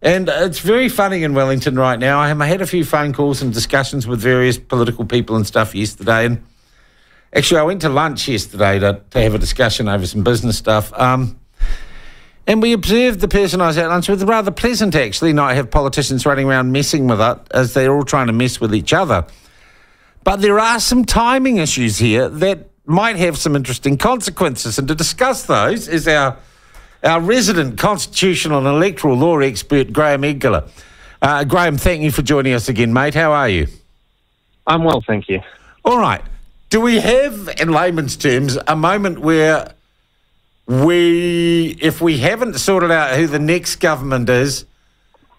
And it's very funny in Wellington right now. I had a few phone calls and discussions with various political people and stuff yesterday. And actually, I went to lunch yesterday to have a discussion over some business stuff. And we observed the person I was at lunch with, rather pleasant actually, not have politicians running around messing with it as they're all trying to mess with each other. But there are some timing issues here that might have some interesting consequences. And to discuss those is our resident constitutional and electoral law expert, Graeme Edgeler. Graeme, thank you for joining us again, mate. How are you? I'm well, thank you. All right. Do we have, in layman's terms, a moment where if we haven't sorted out who the next government is,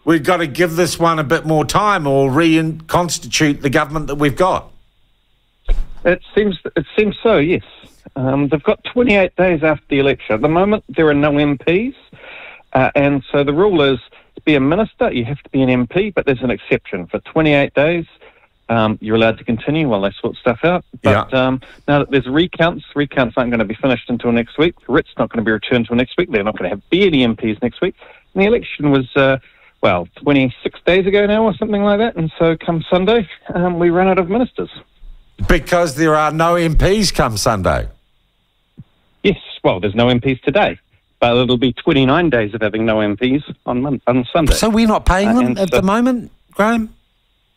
we've got to give this one a bit more time or reconstitute the government that we've got? It seems so, yes. They've got 28 days after the election. At the moment, there are no MPs, and so the rule is to be a minister, you have to be an MP, but there's an exception. For 28 days, you're allowed to continue while they sort stuff out. But now that there's recounts aren't going to be finished until next week. The writ's not going to be returned until next week. They're not going to be any MPs next week. And the election was, 26 days ago now or something like that. And so come Sunday, we run out of ministers. Because there are no MPs come Sunday? Yes, well, there's no MPs today. But it'll be 29 days of having no MPs on Sunday. So we're not paying them at the moment, Graeme?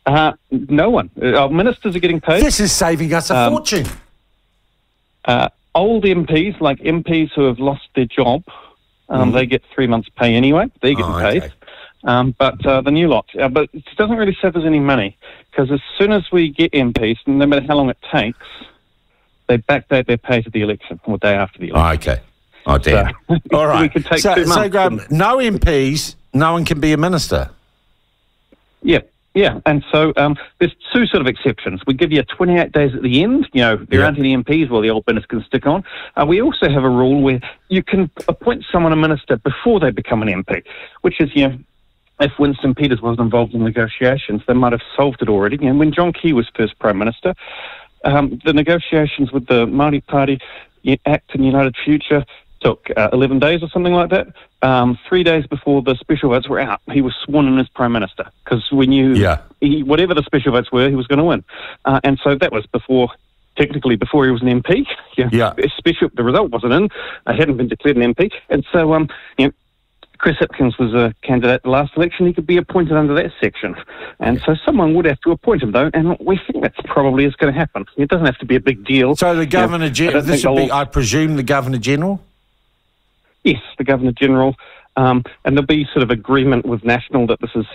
No one. Our ministers are getting paid. This is saving us a fortune. Old MPs, like MPs who have lost their job, they get 3 months' pay anyway. They're getting paid. But the new lot. But it doesn't really save us any money, because as soon as we get MPs, no matter how long it takes, they backdate their pay to the election, or day after the election. Okay. Oh, damn. So, all right. We could take 2 months. So, Graeme, no MPs, no one can be a minister. Yeah, and so there's two sort of exceptions. We give you 28 days at the end. You know, there aren't any MPs, well, the old minister can stick on. We also have a rule where you can appoint someone a minister before they become an MP, which is, if Winston Peters wasn't involved in negotiations, they might have solved it already. And when John Key was first Prime Minister, the negotiations with the Māori Party, ACT and United Future, took 11 days or something like that. 3 days before the special votes were out, he was sworn in as Prime Minister, because we knew whatever the special votes were, he was going to win. And so that was technically before he was an MP. The result wasn't in. He hadn't been declared an MP. And so, Chris Hipkins was a candidate the last election. He could be appointed under that section. And so someone would have to appoint him, though, and we think that's probably is going to happen. It doesn't have to be a big deal. So the Governor-General, this would be, I presume, the Governor-General? Yes, the Governor-General. And there'll be sort of agreement with National that this is,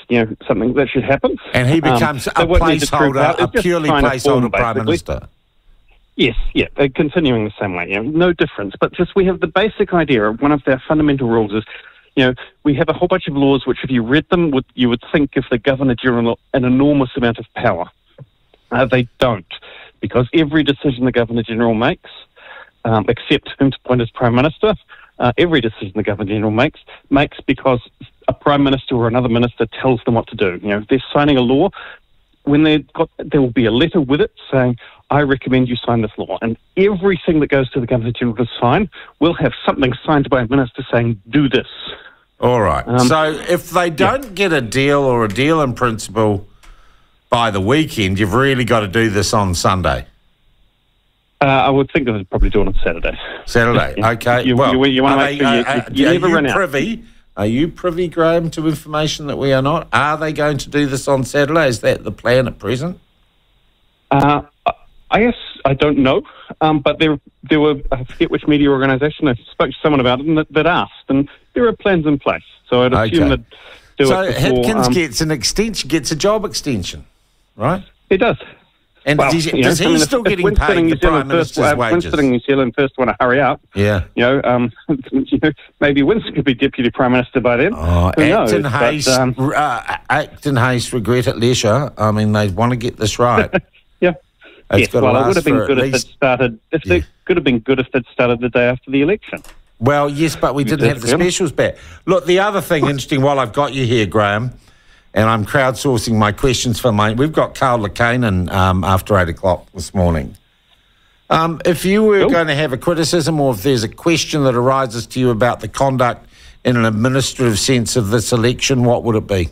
something that should happen. And he becomes a placeholder, a purely placeholder Prime Minister. Yes, continuing the same way. No difference. But just we have the basic idea. One of their fundamental rules is, we have a whole bunch of laws which, if you read them, you would think if the Governor-General an enormous amount of power. They don't, because every decision the Governor-General makes, except him to appoint as Prime Minister, every decision the Governor-General makes because a Prime Minister or another minister tells them what to do. If they're signing a law, there will be a letter with it saying, I recommend you sign this law. And everything that goes to the Governor-General to sign will have something signed by a minister saying, do this. All right. So if they don't get a deal or a deal in principle by the weekend, you've really got to do this on Sunday. I would think they'd probably do it on Saturday. Saturday, okay. You want to make sure you never run out. Are you privy, Graeme, to information that we are not? Are they going to do this on Saturday? Is that the plan at present? I guess I don't know, but there were, I forget which media organisation, I spoke to someone about it that asked, and there are plans in place. So I'd assume they'd do it before. So Hipkins gets an extension, gets a job extension, right? He does. And does he still getting paid the Prime Minister's wages? Winston and New Zealand first want to hurry up. Yeah. Maybe Winston could be Deputy Prime Minister by then. Oh, Acton Hayes regret at leisure. I mean, they want to get this right. Yes, well, it would have been good if it started. It could have been good if it started the day after the election. Well, yes, but we didn't have the specials back. Look, the other thing interesting, while I've got you here, Graeme, and I'm crowdsourcing my questions for we've got Carl Lekanen after 8 o'clock this morning. If you were going to have a criticism or if there's a question that arises to you about the conduct in an administrative sense of this election, what would it be?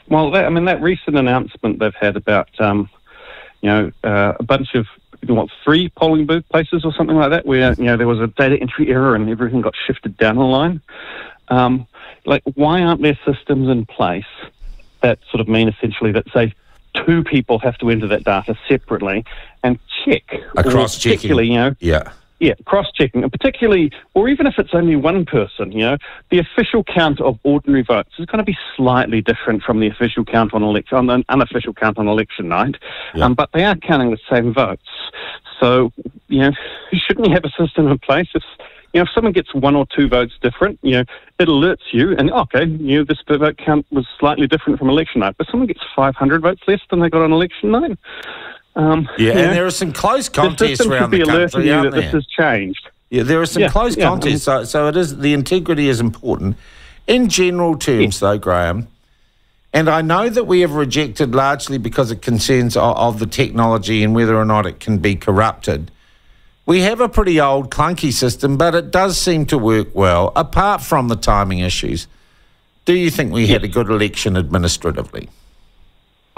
Well, that recent announcement they've had about, a bunch of 3 polling booth places or something like that, where there was a data entry error and everything got shifted down the line. Why aren't there systems in place that sort of mean essentially that, say, 2 people have to enter that data separately and check? Cross-checking. Yeah, cross-checking, and particularly, or even if it's only one person, the official count of ordinary votes is going to be slightly different from the official count on an unofficial count on election night, but they are counting the same votes. So, shouldn't you have a system in place if someone gets 1 or 2 votes different, it alerts you, and this vote count was slightly different from election night, but someone gets 500 votes less than they got on election night. And there are some close contests around the country, aren't there? This has changed. Yeah, there are some close contests, so it is, the integrity is important. In general terms, though, Graeme, and I know that we have rejected largely because of concerns of the technology and whether or not it can be corrupted. We have a pretty old, clunky system, but it does seem to work well, apart from the timing issues. Do you think we had a good election administratively?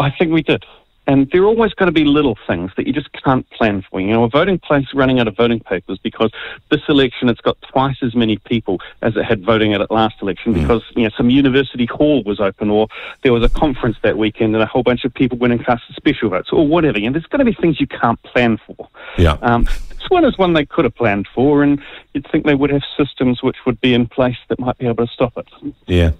I think we did. And there are always going to be little things that you just can't plan for. A voting place running out of voting papers because this election it's got twice as many people as it had voting at it last election because some university hall was open, or there was a conference that weekend and a whole bunch of people went and cast special votes or whatever. There's going to be things you can't plan for. This one is one they could have planned for, and you'd think they would have systems which would be in place that might be able to stop it. Yeah.